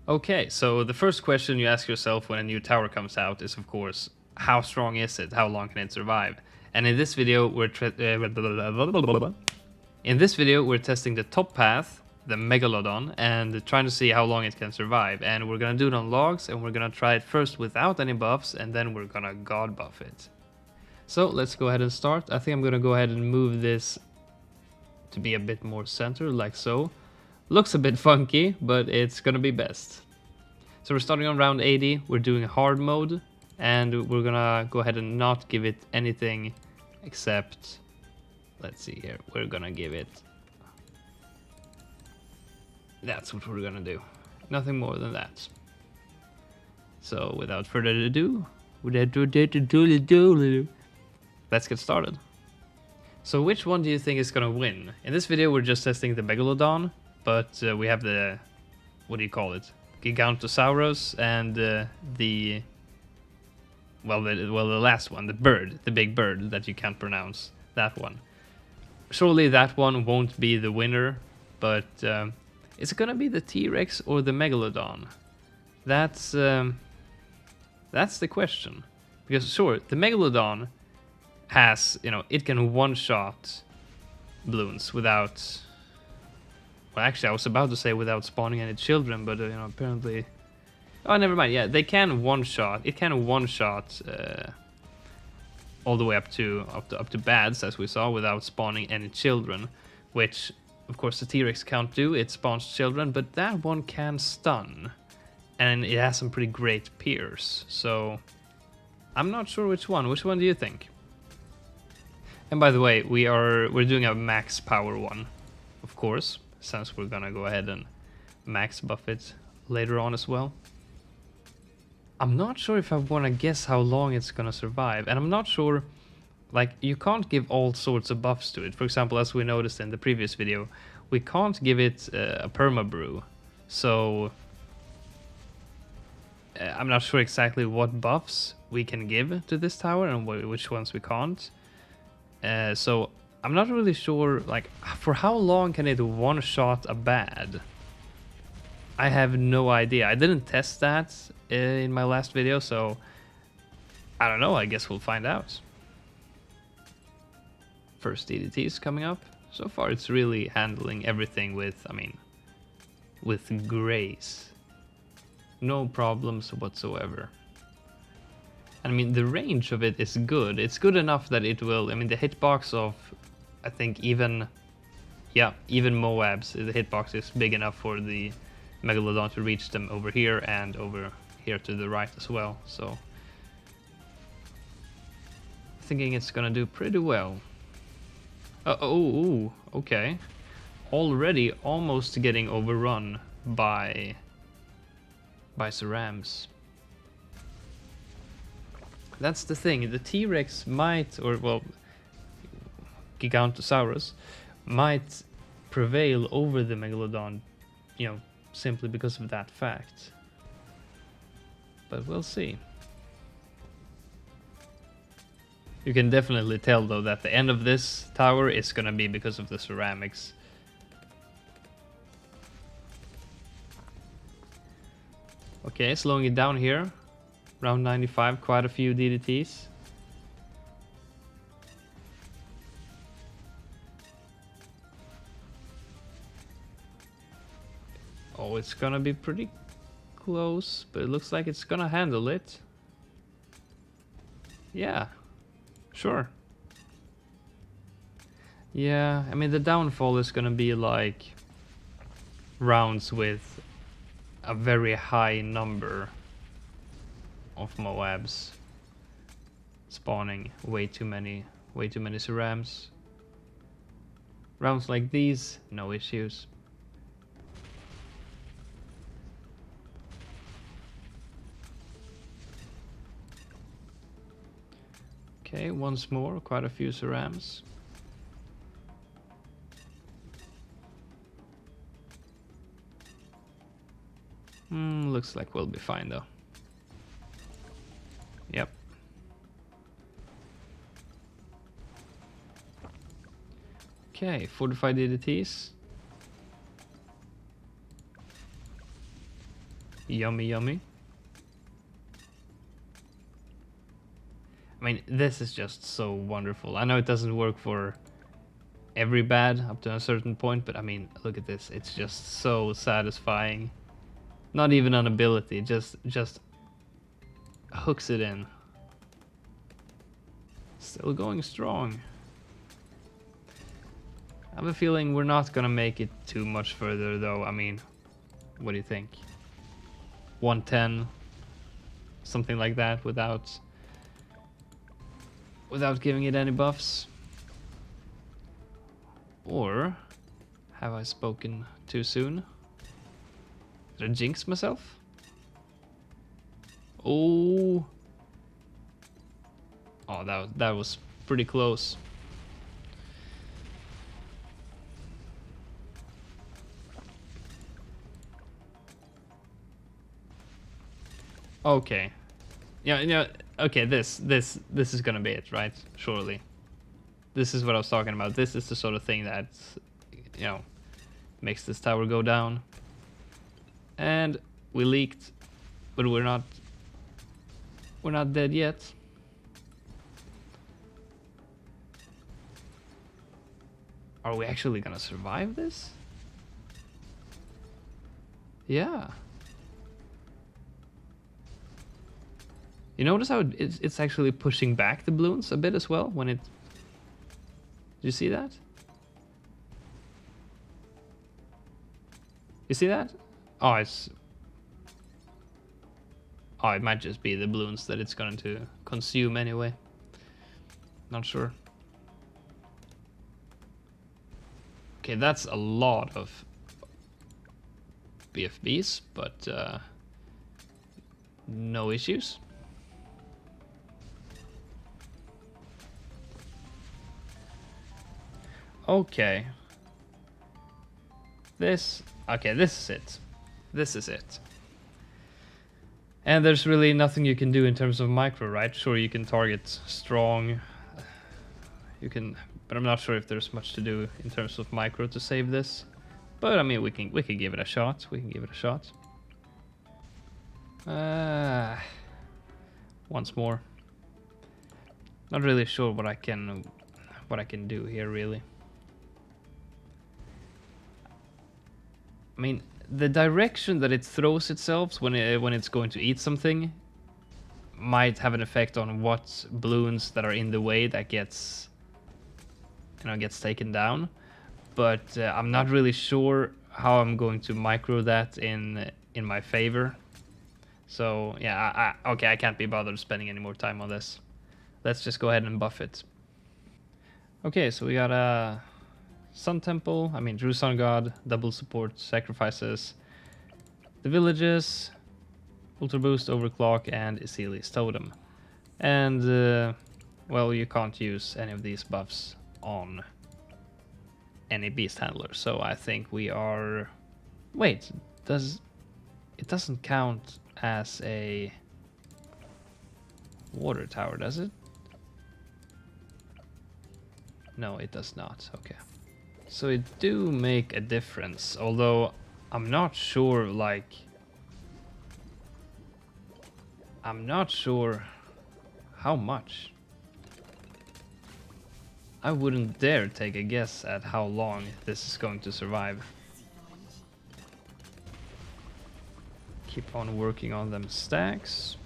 Okay, so the first question you ask yourself when a new tower comes out is, of course, how strong is it? How long can it survive? And in this video, we're testing the top path, the Megalodon, and trying to see how long it can survive. And we're gonna do it on logs, and we're gonna try it first without any buffs, and then we're gonna god buff it. So let's go ahead and start. I think I'm gonna go ahead and move this to be a bit more centered, like so. Looks a bit funky, but it's gonna be best. So we're starting on round 80, we're doing hard mode, and we're gonna go ahead and not give it anything except, let's see here, we're gonna give it, that's what we're gonna do, nothing more than that. So without further ado, let's get started. So which one do you think is gonna win? In this video we're just testing the Megalodon, but we have the, what do you call it? Gigantosaurus and the last one, the bird, the big bird that you can't pronounce, that one. Surely that one won't be the winner, but is it gonna be the T-Rex or the Megalodon? That's the question. Because sure, the Megalodon has, you know, it can one-shot bloons without... Well, actually, I was about to say without spawning any children, but you know, apparently... Oh, never mind. Yeah, they can one-shot. It can one-shot all the way up to bads, as we saw, without spawning any children, which, of course, the T-Rex can't do. It spawns children, but that one can stun, and it has some pretty great peers. So, I'm not sure which one. Which one do you think? And by the way, we're doing a max power one, of course, since we're gonna go ahead and max buff it later on as well. I'm not sure if I want to guess how long it's gonna survive, and I'm not sure, like, you can't give all sorts of buffs to it. For example, as we noticed in the previous video, we can't give it a perma brew, so I'm not sure exactly what buffs we can give to this tower and which ones we can't. So I'm not really sure, like, for how long can it one-shot a bad? I have no idea. I didn't test that in my last video, so I don't know. I guess we'll find out. First DDT is coming up. So far, it's really handling everything with, I mean, with grace. No problems whatsoever. I mean, the range of it is good. It's good enough that it will, I mean, the hitbox of, I think even Moabs, the hitbox is big enough for the Megalodon to reach them over here and over here to the right as well. So, thinking it's gonna do pretty well. Okay. Already almost getting overrun by Cerams. That's the thing, the T-Rex might, or well, Gigantosaurus might prevail over the Megalodon, you know, simply because of that fact. But we'll see. You can definitely tell though that the end of this tower is gonna be because of the ceramics. Okay, slowing it down here. Round 95, quite a few DDTs. Oh, it's gonna be pretty close, but it looks like it's gonna handle it. Yeah, sure. Yeah, I mean, the downfall is gonna be like rounds with a very high number of Moabs spawning way too many cerams. Rounds like these, no issues. Okay, once more, quite a few cerams. Looks like we'll be fine though. Yep. Okay, 45 DDTs. Yummy, yummy. I mean, this is just so wonderful. I know it doesn't work for every bad up to a certain point, but I mean, look at this. It's just so satisfying. Not even an ability, just hooks it in. Still going strong. I have a feeling we're not gonna make it too much further though. I mean, what do you think? 110, something like that, without giving it any buffs? Or have I spoken too soon? Did I jinx myself? Oh, that was pretty close. Okay. Yeah, okay, this is gonna be it, right? Surely. This is what I was talking about. This is the sort of thing that, you know, makes this tower go down. And we leaked, but we're not dead yet. Are we actually gonna survive this? Yeah. You notice how it's actually pushing back the bloons a bit as well when it... Do you see that? You see that? Oh, it's... Oh, it might just be the bloons that it's going to consume anyway. Not sure. Okay, that's a lot of BFBs, but no issues. Okay. Okay, this is it. This is it. And there's really nothing you can do in terms of micro, right? Sure, you can target strong. You can, but I'm not sure if there's much to do in terms of micro to save this. But I mean, we can give it a shot. We can give it a shot. Once more. Not really sure what I can do here, really. I mean, the direction that it throws itself when it's going to eat something might have an effect on what bloons that are in the way that gets taken down. But I'm not really sure how I'm going to micro that in my favor. So yeah, okay, I can't be bothered spending any more time on this. Let's just go ahead and buff it. Okay, so we got a Sun Temple, I mean Drew Sun God, double support, sacrifices, the villages, Ultra Boost, Overclock, and Isili's Totem. And, well, you can't use any of these buffs on any Beast Handler, so I think we are... Wait, it doesn't count as a water tower, does it? No, it does not, okay. So it do make a difference, although I'm not sure, like... I'm not sure how much. I wouldn't dare take a guess at how long this is going to survive. Keep on working on them stacks.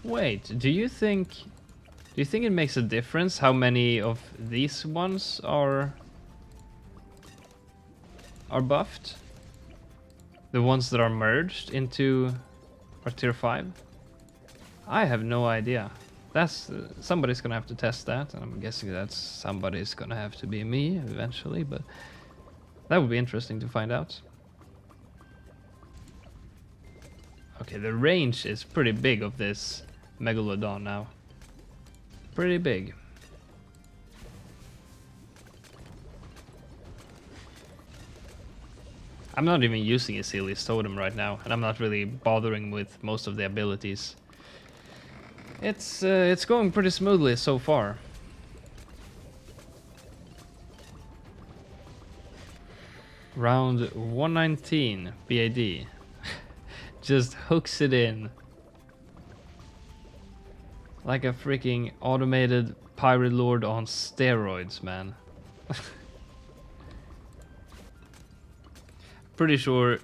Wait, do you think it makes a difference how many of these ones are buffed? The ones that are merged into our tier 5? I have no idea. That's somebody's gonna have to test that, and I'm guessing that somebody's gonna have to be me eventually, but that would be interesting to find out. Okay, the range is pretty big of this Megalodon now. Pretty big. I'm not even using Isili's Totem right now, and I'm not really bothering with most of the abilities. It's going pretty smoothly so far. Round 119, BAD. Just hooks it in. Like a freaking automated pirate lord on steroids, man. Pretty sure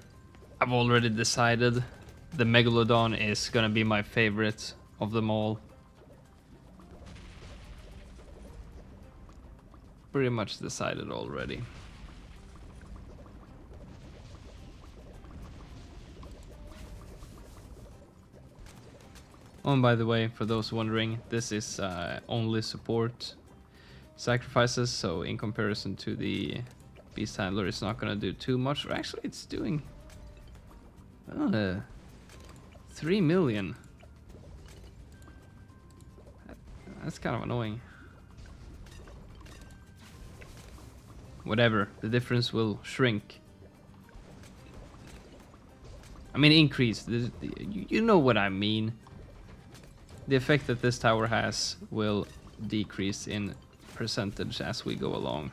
I've already decided the Megalodon is gonna be my favorite of them all. Pretty much decided already. Oh, and by the way, for those wondering, this is only support sacrifices, so in comparison to the Beast Handler, it's not gonna do too much. Or actually, it's doing 3 million. That's kind of annoying. Whatever, the difference will shrink. I mean, increase. You know what I mean. The effect that this tower has will decrease in percentage as we go along.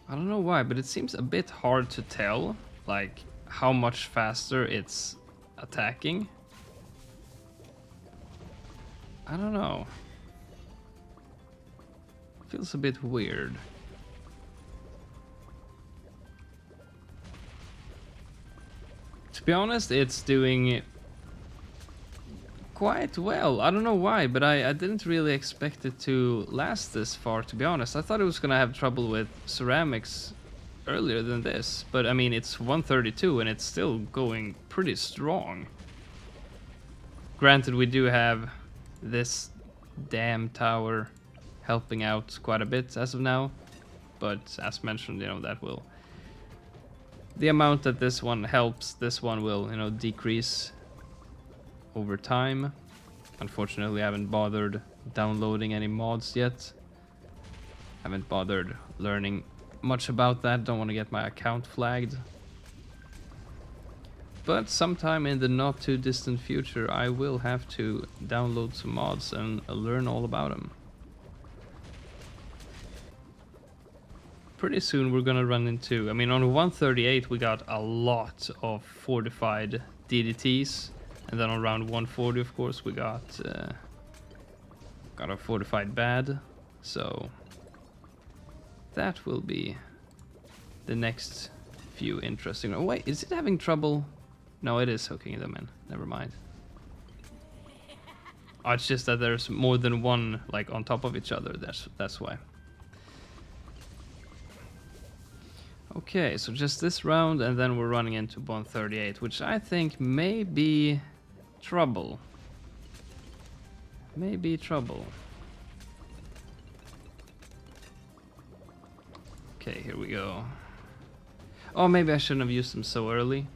I don't know why, but it seems a bit hard to tell, like, how much faster it's attacking. I don't know. Feels a bit weird. To be honest, it's doing quite well. I don't know why, but I didn't really expect it to last this far, to be honest. I thought it was gonna have trouble with ceramics earlier than this, but I mean, it's 132 and it's still going pretty strong. Granted, we do have this damn tower helping out quite a bit as of now, but as mentioned, you know, that will, the amount that this one helps, this one will, you know, decrease over time. Unfortunately, I haven't bothered downloading any mods yet. Haven't bothered learning much about that, don't want to get my account flagged. But sometime in the not too distant future, I will have to download some mods and learn all about them. Pretty soon we're gonna run into, I mean, on 138 we got a lot of fortified DDTs, and then on round 140, of course, we got a fortified bad, so that will be the next few interesting. Oh wait, is it having trouble? No, it is hooking them in. Never mind. Oh, it's just that there's more than one, like, on top of each other. That's why. Okay, so just this round, and then we're running into 138, which I think may be trouble. May be trouble. Okay, here we go. Oh, maybe I shouldn't have used them so early,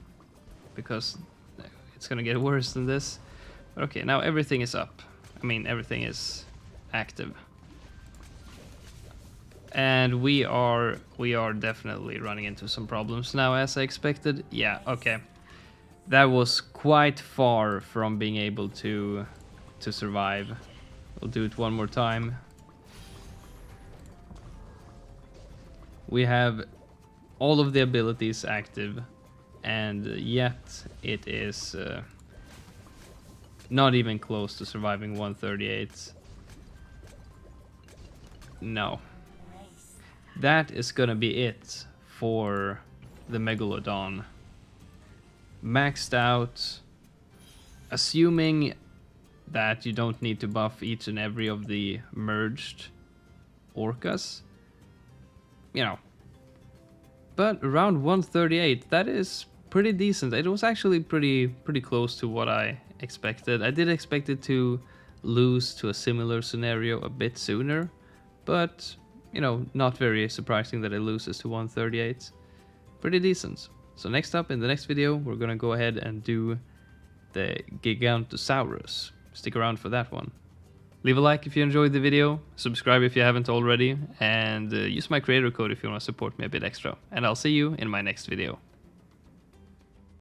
because it's gonna get worse than this. But okay, now everything is up. I mean, everything is active. And we are definitely running into some problems now, as I expected. Yeah, okay. That was quite far from being able to survive. We'll do it one more time. We have all of the abilities active, and yet it is not even close to surviving 138. No. That is gonna be it for the Megalodon. Maxed out, assuming that you don't need to buff each and every of the merged orcas, you know. But around 138, that is pretty decent. It was actually pretty close to what I expected. I did expect it to lose to a similar scenario a bit sooner, but you know, not very surprising that it loses to 138. Pretty decent. So next up, in the next video, we're gonna go ahead and do the Gigantosaurus. Stick around for that one. Leave a like if you enjoyed the video, subscribe if you haven't already, and use my creator code if you want to support me a bit extra. And I'll see you in my next video.